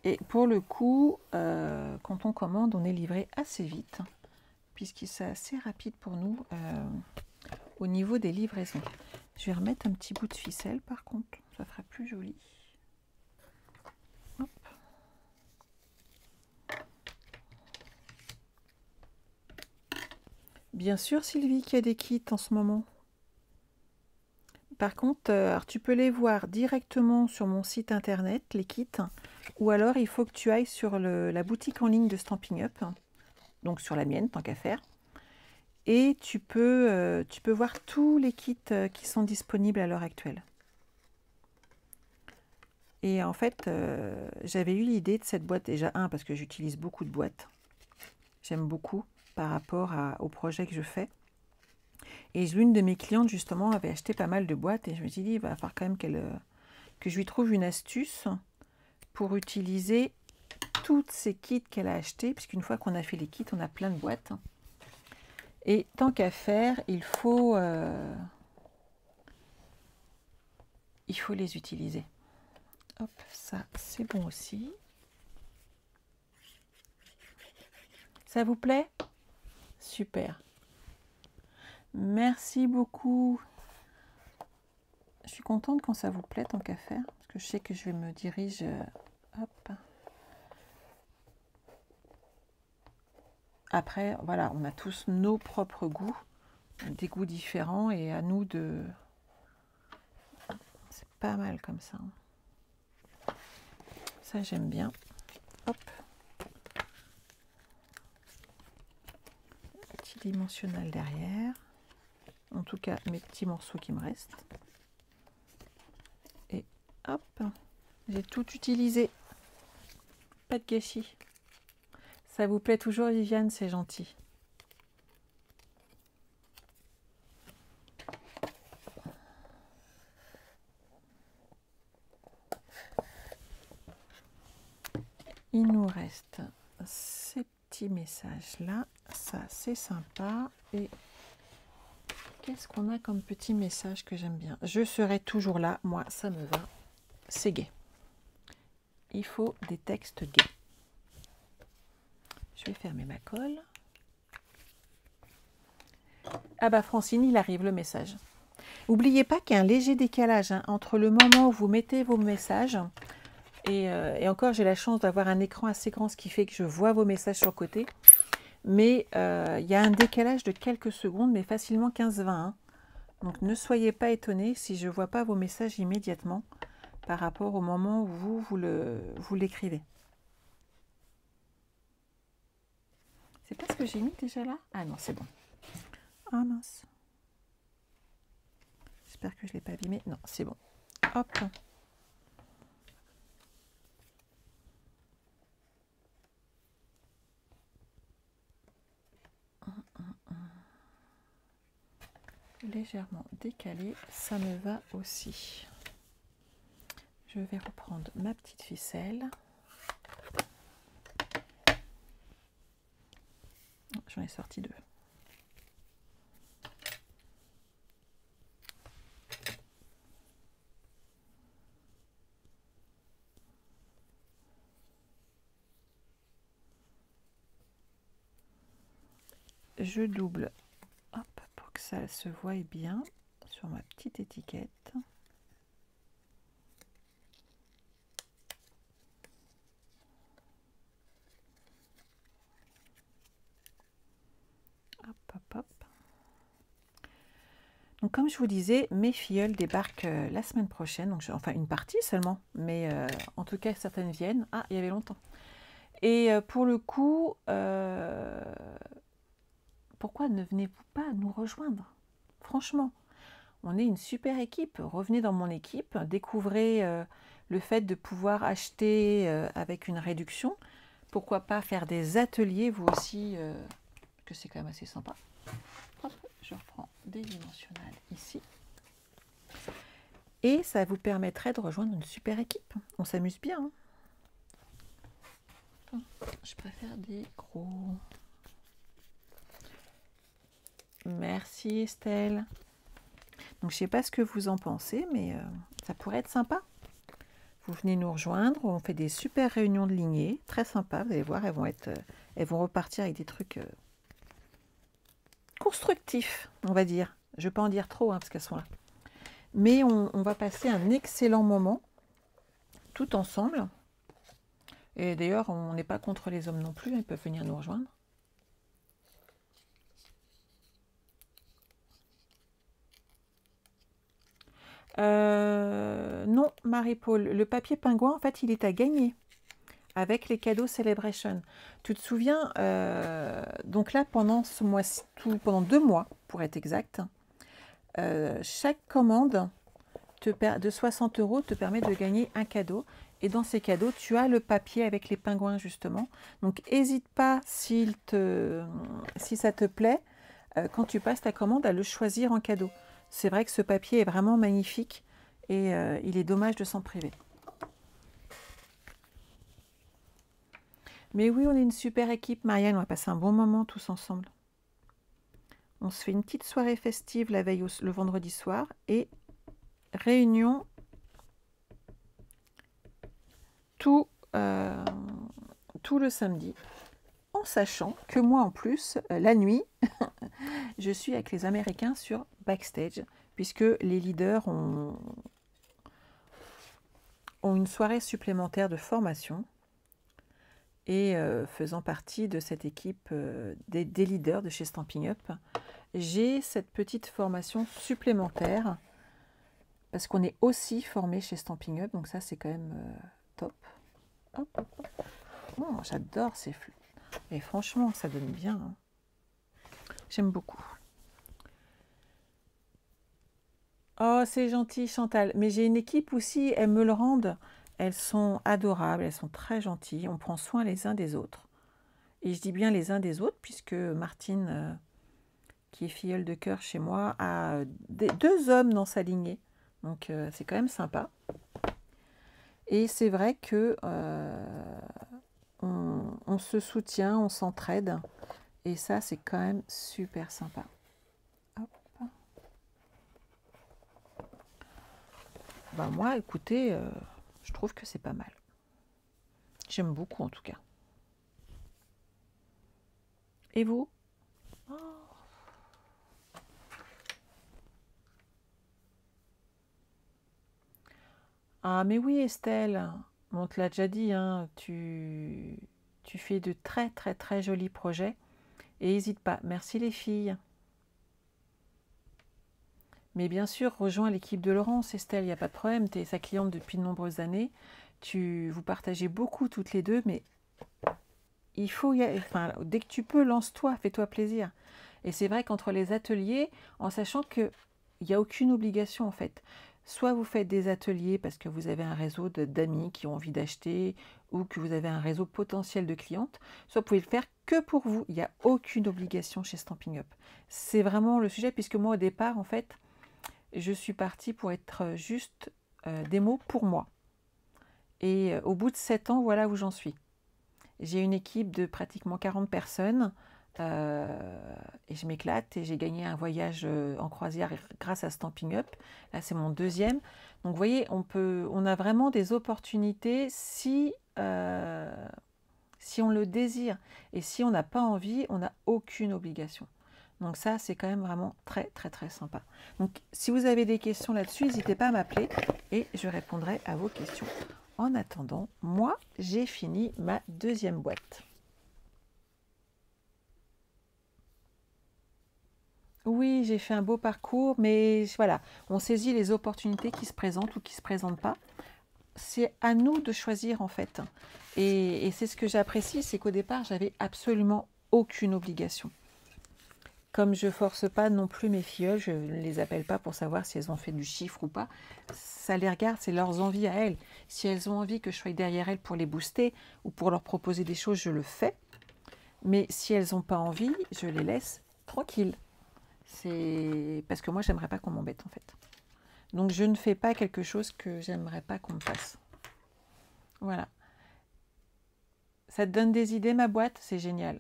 [SPEAKER 1] Et pour le coup, quand on commande, on est livré assez vite, puisque c'est assez rapide pour nous au niveau des livraisons. Je vais remettre un petit bout de ficelle, par contre, ça fera plus joli. Hop. Bien sûr, Sylvie, qu'il y a des kits en ce moment. Par contre, alors, tu peux les voir directement sur mon site internet, les kits, ou alors il faut que tu ailles sur la boutique en ligne de Stampin' Up, donc sur la mienne, tant qu'à faire. Et tu peux voir tous les kits qui sont disponibles à l'heure actuelle. Et en fait, j'avais eu l'idée de cette boîte, déjà, parce que j'utilise beaucoup de boîtes. J'aime beaucoup par rapport au projet que je fais. Et l'une de mes clientes, justement, avait acheté pas mal de boîtes. Et je me suis dit, il va falloir quand même que je lui trouve une astuce pour utiliser toutes ces kits qu'elle a achetés. Puisqu'une fois qu'on a fait les kits, on a plein de boîtes. Et tant qu'à faire, il faut les utiliser. Hop, ça c'est bon aussi. Ça vous plaît? Super. Merci beaucoup. Je suis contente quand ça vous plaît tant qu'à faire, parce que je sais que je vais me diriger. Hop. Après, voilà, on a tous nos propres goûts, des goûts différents, et à nous de... C'est pas mal comme ça. Ça, j'aime bien. Hop. Petit dimensionnel derrière. En tout cas, mes petits morceaux qui me restent. Et hop, j'ai tout utilisé. Pas de gâchis. Ça vous plaît toujours, Viviane? C'est gentil. Il nous reste ces petits messages-là. Ça, c'est sympa. Et qu'est-ce qu'on a comme petit message que j'aime bien? Je serai toujours là. Moi, ça me va. C'est gai. Il faut des textes gais. Je vais fermer ma colle. Ah bah Francine, il arrive le message. N'oubliez pas qu'il y a un léger décalage entre le moment où vous mettez vos messages et encore j'ai la chance d'avoir un écran assez grand, ce qui fait que je vois vos messages sur le côté. Mais il y a un décalage de quelques secondes, mais facilement 15-20. Donc ne soyez pas étonnés si je ne vois pas vos messages immédiatement par rapport au moment où vous l'écrivez. C'est pas ce que j'ai mis déjà là? Ah non, c'est bon. Ah mince. J'espère que je ne l'ai pas abîmé. Non, c'est bon. Hop. Légèrement décalé, ça me va aussi. Je vais reprendre ma petite ficelle. J'en ai sorti deux. Je double, hop, pour que ça se voie bien sur ma petite étiquette. Hop, hop, hop. Donc comme je vous disais, mes filleuls débarquent la semaine prochaine, donc enfin une partie seulement, mais en tout cas certaines viennent. Ah, il y avait longtemps. Et pour le coup, pourquoi ne venez-vous pas nous rejoindre? Franchement, on est une super équipe. Revenez dans mon équipe, découvrez le fait de pouvoir acheter avec une réduction. Pourquoi pas faire des ateliers, vous aussi, que c'est quand même assez sympa. Hop, je reprends des dimensionnels ici. Et ça vous permettrait de rejoindre une super équipe. On s'amuse bien. Hein. Je préfère des gros. Merci Estelle. Donc je ne sais pas ce que vous en pensez, mais ça pourrait être sympa. Vous venez nous rejoindre, on fait des super réunions de lignée, très sympa, vous allez voir, elles vont repartir avec des trucs constructifs, on va dire. Je ne vais pas en dire trop, parce qu'elles sont là. Mais on va passer un excellent moment, tout ensemble. Et d'ailleurs, on n'est pas contre les hommes non plus, ils peuvent venir nous rejoindre. Non, Marie-Paul, le papier pingouin, en fait, il est à gagner avec les cadeaux Celebration. Tu te souviens, donc là, pendant ce mois-ci, pendant 2 mois, pour être exact, chaque commande de 60 € te permet de gagner un cadeau. Et dans ces cadeaux, tu as le papier avec les pingouins, justement. Donc, n'hésite pas, si ça te plaît, quand tu passes ta commande, à le choisir en cadeau. C'est vrai que ce papier est vraiment magnifique et il est dommage de s'en priver. Mais oui, on est une super équipe, Marianne. On va passer un bon moment tous ensemble. On se fait une petite soirée festive la veille, le vendredi soir. Et réunion tout, tout le samedi, en sachant que moi en plus, la nuit, je suis avec les Américains sur Backstage, puisque les leaders ont une soirée supplémentaire de formation et faisant partie de cette équipe des leaders de chez Stampin' Up, j'ai cette petite formation supplémentaire parce qu'on est aussi formé chez Stampin' Up, donc ça c'est quand même top. Hop, hop, hop. Oh, j'adore ces fleurs. Et franchement, ça donne bien. Hein. J'aime beaucoup. Oh, c'est gentil, Chantal. Mais j'ai une équipe aussi, elles me le rendent. Elles sont adorables, elles sont très gentilles. On prend soin les uns des autres. Et je dis bien les uns des autres, puisque Martine, qui est filleule de cœur chez moi, a deux hommes dans sa lignée. Donc, c'est quand même sympa. Et c'est vrai que on se soutient, on s'entraide. Et ça, c'est quand même super sympa. Hop. Ben moi, écoutez, je trouve que c'est pas mal. J'aime beaucoup en tout cas. Et vous? Oh. Ah mais oui Estelle, on te l'a déjà dit, hein, tu fais de très très très jolis projets. Et n'hésite pas, merci les filles. Mais bien sûr, rejoins l'équipe de Laurence, Estelle, il n'y a pas de problème, tu es sa cliente depuis de nombreuses années. Vous partagez beaucoup toutes les deux, mais il faut y aller, enfin, dès que tu peux, lance-toi, fais-toi plaisir. Et c'est vrai qu'entre les ateliers, en sachant qu'il n'y a aucune obligation en fait. Soit vous faites des ateliers parce que vous avez un réseau d'amis qui ont envie d'acheter ou que vous avez un réseau potentiel de clientes, soit vous pouvez le faire que pour vous. Il n'y a aucune obligation chez Stampin' Up. C'est vraiment le sujet puisque moi au départ, en fait, je suis partie pour être juste démo pour moi. Et au bout de 7 ans, voilà où j'en suis. J'ai une équipe de pratiquement 40 personnes et je m'éclate et j'ai gagné un voyage en croisière grâce à Stampin' Up. Là, c'est mon deuxième. Donc, vous voyez, on a vraiment des opportunités si on le désire. Et si on n'a pas envie, on n'a aucune obligation. Donc ça, c'est quand même vraiment très, très, très sympa. Donc, si vous avez des questions là-dessus, n'hésitez pas à m'appeler et je répondrai à vos questions. En attendant, moi, j'ai fini ma deuxième boîte. Oui, j'ai fait un beau parcours, mais voilà, on saisit les opportunités qui se présentent ou qui ne se présentent pas. C'est à nous de choisir en fait. Et c'est ce que j'apprécie, c'est qu'au départ, j'avais absolument aucune obligation. Comme je ne force pas non plus mes filleules, je ne les appelle pas pour savoir si elles ont fait du chiffre ou pas. Ça les regarde, c'est leurs envies à elles. Si elles ont envie que je sois derrière elles pour les booster ou pour leur proposer des choses, je le fais. Mais si elles n'ont pas envie, je les laisse tranquilles. C'est parce que moi, j'aimerais pas qu'on m'embête en fait. Donc, je ne fais pas quelque chose que j'aimerais pas qu'on me fasse. Voilà. Ça te donne des idées, ma boîte? C'est génial.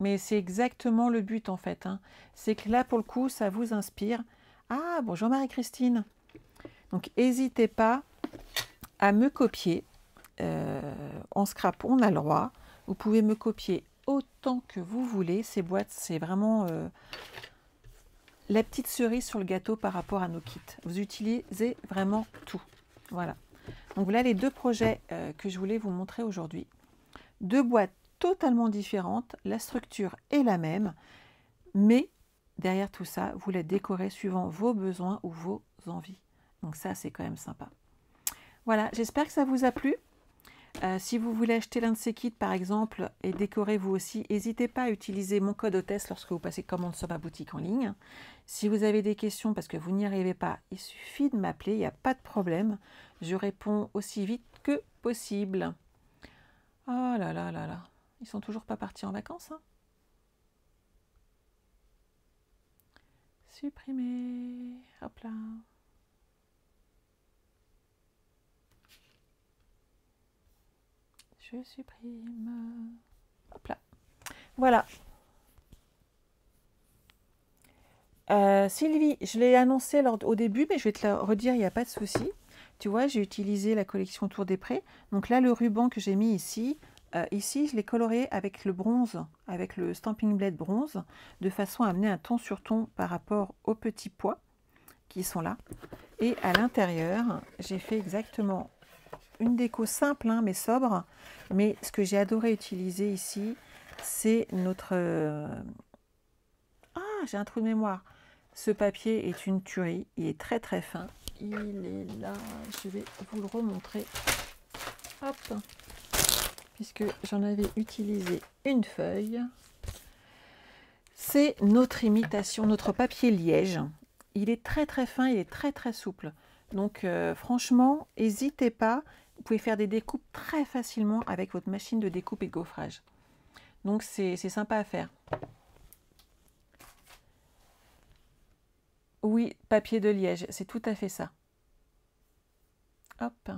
[SPEAKER 1] Mais c'est exactement le but en fait. Hein. C'est que là, pour le coup, ça vous inspire. Ah, bonjour Marie-Christine. Donc, n'hésitez pas à me copier. En scrap, on a le droit. Vous pouvez me copier autant que vous voulez. Ces boîtes, c'est vraiment la petite cerise sur le gâteau par rapport à nos kits. Vous utilisez vraiment tout. Voilà. Donc, voilà les deux projets que je voulais vous montrer aujourd'hui. Deux boîtes totalement différentes, la structure est la même, mais derrière tout ça, vous la décorez suivant vos besoins ou vos envies. Donc ça, c'est quand même sympa. Voilà, j'espère que ça vous a plu. Si vous voulez acheter l'un de ces kits, par exemple, et décorer vous aussi, n'hésitez pas à utiliser mon code hôtesse lorsque vous passez commande sur ma boutique en ligne. Si vous avez des questions parce que vous n'y arrivez pas, il suffit de m'appeler, il n'y a pas de problème. Je réponds aussi vite que possible. Oh là là là là. Ils sont toujours pas partis en vacances, hein? Supprimer. Hop là. Je supprime. Hop là. Voilà. Sylvie, je l'ai annoncé au début, mais je vais te le redire, il n'y a pas de souci. Tu vois, j'ai utilisé la collection Tour des Prés. Donc là, le ruban que j'ai mis ici, ici, je l'ai coloré avec le bronze, avec le Stampin' Blade bronze, de façon à amener un ton sur ton par rapport aux petits pois qui sont là. Et à l'intérieur, j'ai fait exactement une déco simple, hein, mais sobre. Mais ce que j'ai adoré utiliser ici, c'est notre... Ah, j'ai un trou de mémoire. Ce papier est une tuerie. Il est très très fin. Il est là. Je vais vous le remontrer. Hop. Puisque j'en avais utilisé une feuille. C'est notre imitation, notre papier liège. Il est très très fin, il est très très souple. Donc franchement, n'hésitez pas. Vous pouvez faire des découpes très facilement avec votre machine de découpe et de gaufrage. Donc c'est sympa à faire. Oui, papier de liège, c'est tout à fait ça. Hop.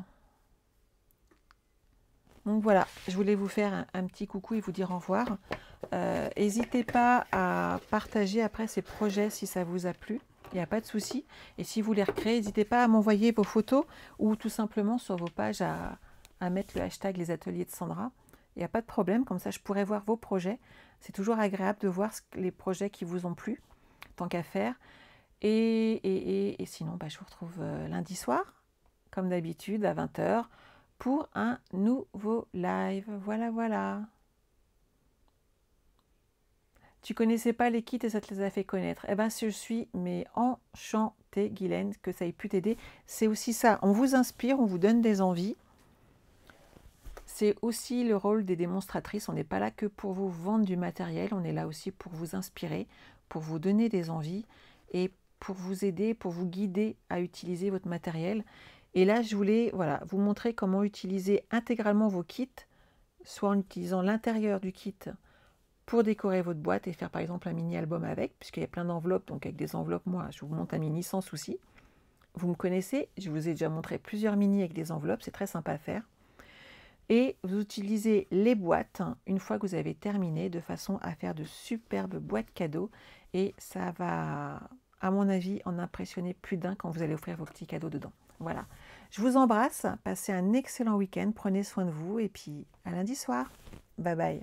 [SPEAKER 1] Donc voilà, je voulais vous faire un petit coucou et vous dire au revoir. N'hésitez pas à partager après ces projets si ça vous a plu. Il n'y a pas de souci. Et si vous les recréez, n'hésitez pas à m'envoyer vos photos ou tout simplement sur vos pages à mettre le hashtag les ateliers de Sandra. Il n'y a pas de problème, comme ça je pourrais voir vos projets. C'est toujours agréable de voir les projets qui vous ont plu, tant qu'à faire. Et sinon, je vous retrouve lundi soir, comme d'habitude, à 20 h, pour un nouveau live. Voilà, voilà. Tu connaissais pas les kits et ça te les a fait connaître. Eh bien, je suis mais enchantée, Guylaine, que ça ait pu t'aider. C'est aussi ça. On vous inspire, on vous donne des envies. C'est aussi le rôle des démonstratrices. On n'est pas là que pour vous vendre du matériel. On est là aussi pour vous inspirer, pour vous donner des envies et pour vous aider, pour vous guider à utiliser votre matériel. Et là, je voulais vous montrer comment utiliser intégralement vos kits, soit en utilisant l'intérieur du kit pour décorer votre boîte et faire par exemple un mini-album avec, puisqu'il y a plein d'enveloppes, donc avec des enveloppes, moi, je vous monte un mini sans souci. Vous me connaissez, je vous ai déjà montré plusieurs mini avec des enveloppes, c'est très sympa à faire. Et vous utilisez les boîtes une fois que vous avez terminé, de façon à faire de superbes boîtes cadeaux. Et ça va, à mon avis, en impressionner plus d'un quand vous allez offrir vos petits cadeaux dedans. Voilà. Je vous embrasse, passez un excellent week-end, prenez soin de vous et puis à lundi soir. Bye bye.